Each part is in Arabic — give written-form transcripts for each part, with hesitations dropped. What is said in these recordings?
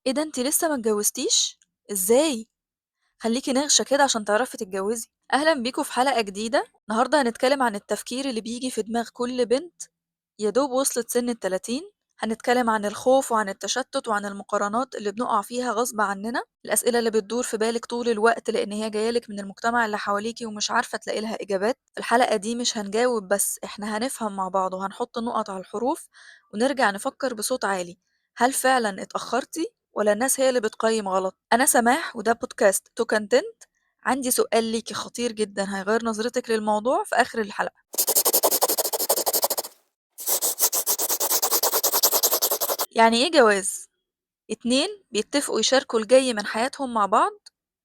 إيه ده أنتِ لسه ما اتجوزتيش؟ إزاي؟ خلّيكِ نغشة كده عشان تعرفي تتجوزي. أهلًا بيكم في حلقة جديدة، النهارده هنتكلم عن التفكير اللي بييجي في دماغ كل بنت يا دوب وصلت سن ال30. هنتكلم عن الخوف وعن التشتت وعن المقارنات اللي بنقع فيها غصب عننا، الأسئلة اللي بتدور في بالِك طول الوقت لإن هي جاية لِك من المجتمع اللي حواليكِ ومش عارفة تلاقي لها إجابات. في الحلقة دي مش هنجاوب بس، إحنا هنفهم مع بعض وهنحط نقط على الحروف ونرجع نفكر بصوت عالي. هل فعلًا اتأخرتِ والّا الناس هي اللي بتقيّم غلط؟ أنا سماح وده بودكاست To Content. عندي سؤال ليكِ خطير جدًا هيغيّر نظرتِك للموضوع في آخر الحلقة. يعني إيه جواز؟ اتنين بيتفقوا يشاركوا الجاي من حياتهم مع بعض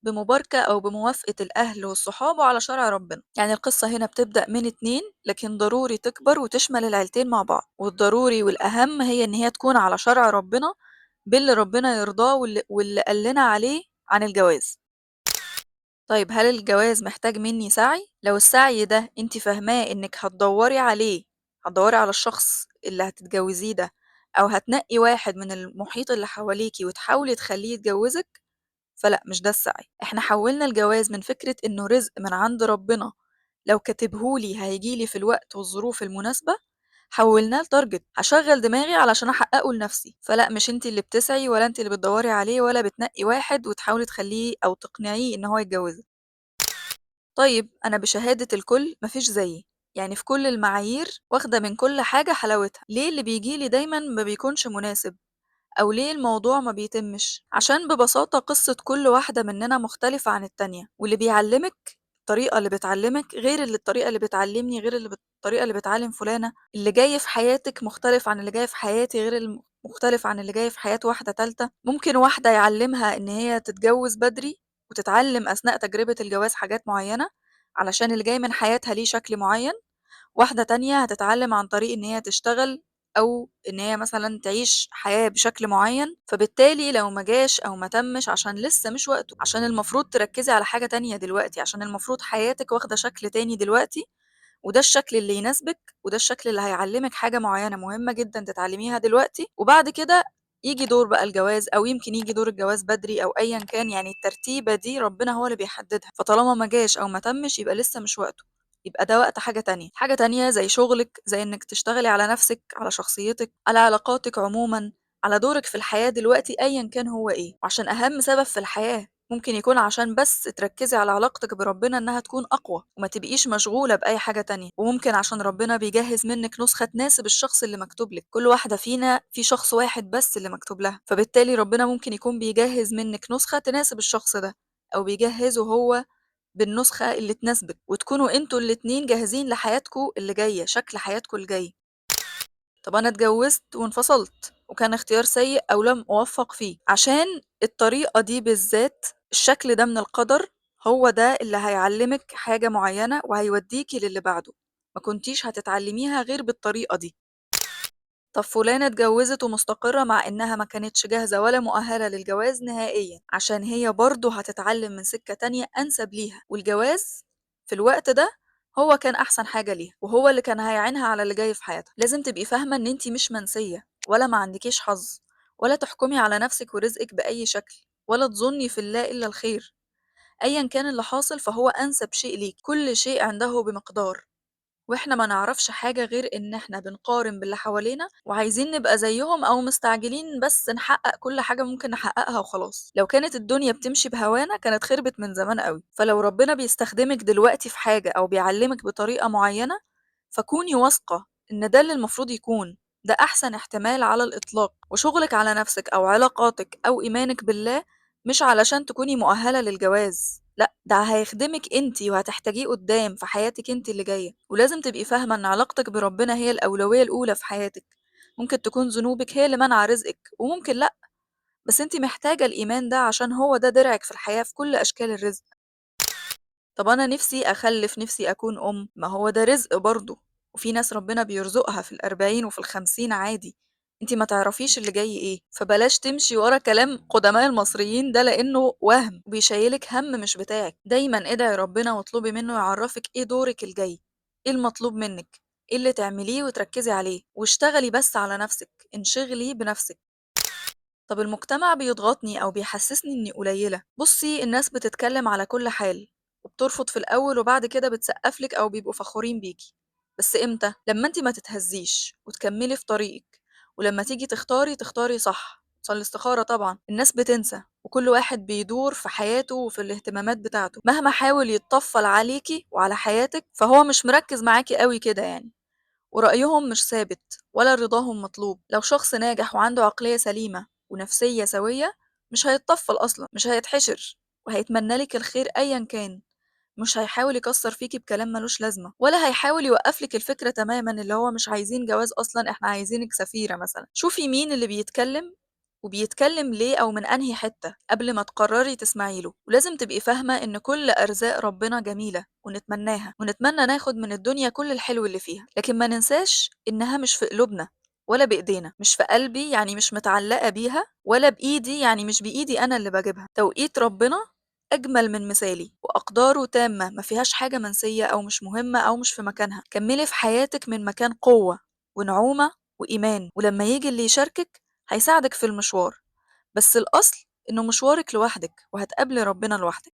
بمباركة أو بموافقة الأهل والصحاب وعلى شرع ربنا. يعني القصة هنا بتبدأ من اتنين لكن ضروري تكبر وتشمل العيلتين مع بعض، والضروري والأهم هي إن هي تكون على شرع ربنا باللي ربنا يرضاه واللي قال لنا عليه عن الجواز. طيب هل الجواز محتاج مني سعي؟ لو السعي ده انت فاهماه انك هتدوري عليه، هتدوري على الشخص اللي هتتجوزيه ده، او هتنقي واحد من المحيط اللي حواليكي وتحاولي تخليه يتجوزك، فلأ مش ده السعي. احنا حولنا الجواز من فكرة انه رزق من عند ربنا لو كاتبهولي هيجيلي في الوقت والظروف المناسبة، حولناه لتارجت هشغل دماغي علشان احققه لنفسي. فلأ مش انتي اللي بتسعي ولا انتي اللي بتدوري عليه ولا بتنقي واحد وتحاولي تخليه او تقنعيه ان هو يتجوزك. طيب أنا بشهادة الكل مفيش زيي، يعني في كل المعايير واخدة من كل حاجة حلاوتها. ليه اللي بيجيلي دايما ما بيكونش مناسب؟ أو ليه الموضوع ما بيتمش؟ عشان ببساطة قصة كل واحدة مننا مختلفة عن التانية، واللي بيعلمك الطريقة اللي بتعلمك غير اللي الطريقة اللي بتعلمني غير الطريقة اللي بتعلم فلانة. اللي جاي في حياتك مختلف عن اللي جاي في حياتي غير مختلف عن اللي جاي في حياة واحدة تالتة. ممكن واحدة يعلمها إن هي تتجوز بدري وتتعلم أثناء تجربة الجواز حاجات معينة علشان اللي جاي من حياتها ليه شكل معين. واحدة تانية هتتعلم عن طريق إن هي تشتغل أو إن هي مثلًا تعيش حياة بشكل معين، فبالتالي لو ما جاش أو ما تمِّش عشان لسه مش وقته، عشان المفروض تركّزي على حاجة تانية دلوقتي، عشان المفروض حياتِك واخدة شكل تاني دلوقتي، وده الشكل اللي يناسبِك، وده الشكل اللي هيعلّمِك حاجة معينة مهمة جدًا تتعلميها دلوقتي، وبعد كده ييجي دور بقى الجواز أو يمكن ييجي دور الجواز بدري أو أيًا كان، يعني الترتيبة دي ربنا هو اللي بيحددها، فطالما ما جاش أو ما تمِّش يبقى لسه مش وقته. يبقى ده وقت حاجة تانية، حاجة تانية زي شغلِك، زي إنِّك تشتغلي على نَفْسِك، على شخصيتِك، على علاقاتِك عمومًا، على دورِك في الحياة دلوقتي أيًا كان هو إيه، وعشان أهم سبب في الحياة، ممكن يكون عشان بس تركّزي على علاقتِك بربنا إنها تكون أقوى، وما تبقيش مشغولة بأي حاجة تانية، وممكن عشان ربنا بيجهّز منِّك نسخة تناسب الشخص اللي مكتوب لِك. كل واحدة فينا في شخص واحد بس اللي مكتوب لها، فبالتالي ربنا ممكن يكون بيجهّز منِّك نسخة تناسب الشخص ده، أو بيجهّزه هو بالنسخة اللي تناسبِك، وتكونوا أنتم الاتنين جاهزين لحياتكم اللي جاية، شكل حياتكم الجاي. طب أنا اتجوزت وانفصلت وكان اختيار سيء أو لم أوفّق فيه، عشان الطريقة دي بالذات، الشكل ده من القدر، هو ده اللي هيعلّمِك حاجة معيّنة وهيوديكِ للي بعده، ما كنتيش هتتعلميها غير بالطريقة دي. طب فلانة اتجوزت ومستقرة مع إنها ما كانتش جاهزة ولا مؤهلة للجواز نهائيًا، عشان هي برضه هتتعلم من سكة تانية أنسب ليها، والجواز في الوقت ده هو كان أحسن حاجة ليها، وهو اللي كان هيعينها على اللي جاي في حياتها. لازم تبقي فاهمة إن أنتِ مش منسية، ولا ما عندكيش حظ، ولا تحكمي على نفسِك ورزقِك بأي شكل، ولا تظني في الله إلا الخير. أيًا كان اللي حاصل فهو أنسب شيء ليكِ، كل شيء عنده بمقدار. وإحنا ما نعرفش حاجة غير إن إحنا بنقارن باللي حوالينا وعايزين نبقى زيهم أو مستعجلين بس نحقق كل حاجة ممكن نحققها وخلاص. لو كانت الدنيا بتمشي بهوانا كانت خربت من زمان قوي. فلو ربنا بيستخدمك دلوقتي في حاجة أو بيعلمك بطريقة معينة فكوني واثقة إن ده اللي المفروض يكون، ده أحسن احتمال على الإطلاق. وشغلك على نفسك أو علاقاتك أو إيمانك بالله مش علشان تكوني مؤهلة للجواز، لأ ده هيخدمك انتي وهتحتاجيه قدام في حياتك انتي اللي جاية. ولازم تبقي فاهمة ان علاقتك بربنا هي الأولوية الأولى في حياتك. ممكن تكون ذنوبك هي اللي منع رزقك وممكن لأ، بس انتي محتاجة الإيمان ده عشان هو ده درعك في الحياة في كل أشكال الرزق. طب أنا نفسي أخلف، نفسي أكون أم، ما هو ده رزق برضه، وفي ناس ربنا بيرزقها في ال40 وفي ال50 عادي. انتي ما تعرفيش اللي جاي ايه، فبلاش تمشي ورا كلام قدماء المصريين ده لأنه وهم وبيشيلك هم مش بتاعك. دايما ادعي ربنا واطلبي منه يعرفك ايه دورك الجاي، ايه المطلوب منك، ايه اللي تعمليه وتركزي عليه، واشتغلي بس على نفسك، انشغلي بنفسك. طب المجتمع بيضغطني أو بيحسسني إني قليلة. بصي، الناس بتتكلم على كل حال وبترفض في الأول وبعد كده بتسقفلك أو بيبقوا فخورين بيكي. بس إمتى؟ لما انتي ما تتهزيش وتكملي في طريقك، ولما تيجي تختاري صح. صلي الاستخارة طبعا. الناس بتنسى وكل واحد بيدور في حياته وفي الاهتمامات بتاعته، مهما حاول يتطفل عليكي وعلى حياتك فهو مش مركز معاكي قوي كده يعني. ورأيهم مش ثابت ولا رضاهم مطلوب. لو شخص ناجح وعنده عقلية سليمة ونفسية سوية مش هيتطفل أصلا، مش هيتحشر، وهيتمنى لك الخير أيا كان. مش هيحاول يكسر فيكي بكلام ملوش لازمة، ولا هيحاول يوقفلك الفكرة تماما اللي هو مش عايزين جواز أصلا، احنا عايزينك سفيرة مثلا. شوفي مين اللي بيتكلم وبيتكلم ليه أو من أنهي حتة قبل ما تقرري تسمعي له. ولازم تبقي فاهمة إن كل أرزاق ربنا جميلة ونتمناها، ونتمنى ناخد من الدنيا كل الحلو اللي فيها، لكن ما ننساش إنها مش في قلوبنا ولا بإيدينا. مش في قلبي يعني مش متعلقة بيها، ولا بإيدي يعني مش بإيدي أنا اللي بجيبها. توقيت ربنا أجمل من مثالي، وأقداره تامة ما فيهاش حاجة منسية أو مش مهمة أو مش في مكانها. كملي في حياتك من مكان قوة ونعومة وإيمان، ولما يجي اللي يشاركك هيساعدك في المشوار. بس الأصل إنه مشوارك لوحدك وهتقابلي ربنا لوحدك.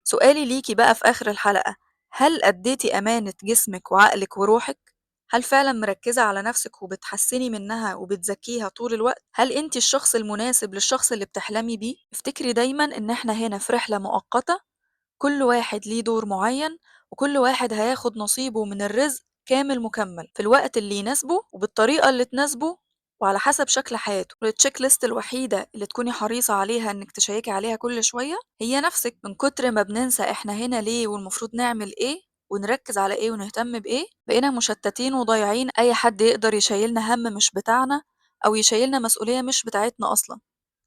سؤالي ليكي بقى في آخر الحلقة: هل أديتي أمانة جسمك وعقلك وروحك؟ هل فعلا مركزة على نفسك وبتحسني منها وبتزكيها طول الوقت؟ هل انت الشخص المناسب للشخص اللي بتحلمي بيه؟ افتكري دايما ان احنا هنا في رحلة مؤقتة، كل واحد ليه دور معين، وكل واحد هياخد نصيبه من الرزق كامل مكمل في الوقت اللي يناسبه وبالطريقة اللي تناسبه وعلى حسب شكل حياته. التشيك ليست الوحيدة اللي تكوني حريصة عليها انك تشيكي عليها كل شوية هي نفسك. من كتر ما بننسى احنا هنا ليه والمفروض نعمل ايه ونركز على ايه ونهتم بايه، بقينا مشتتين وضايعين. اي حد يقدر يشيلنا هم مش بتاعنا او يشيلنا مسؤولية مش بتاعتنا اصلا،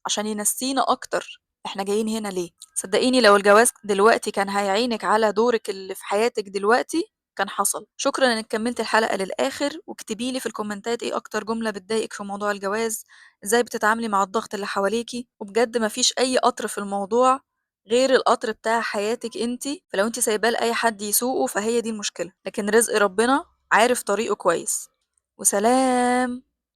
عشان ينسينا أكتر إحنا جايين هنا ليه. صدقيني لو الجواز دلوقتي كان هيعينك على دورك اللي في حياتك دلوقتي كان حصل. شكرا إنك كملت الحلقة للآخر، واكتبي لي في الكومنتات إيه أكتر جملة بتضايقك في موضوع الجواز، إزاي بتتعاملي مع الضغط اللي حواليكي. وبجد مفيش أي قطر في الموضوع غير القطر بتاع حياتك انتي، فلو انتي سايباه لأي حد يسوقه فهي دي المشكلة، لكن رزق ربنا عارف طريقه كويس. وسلام.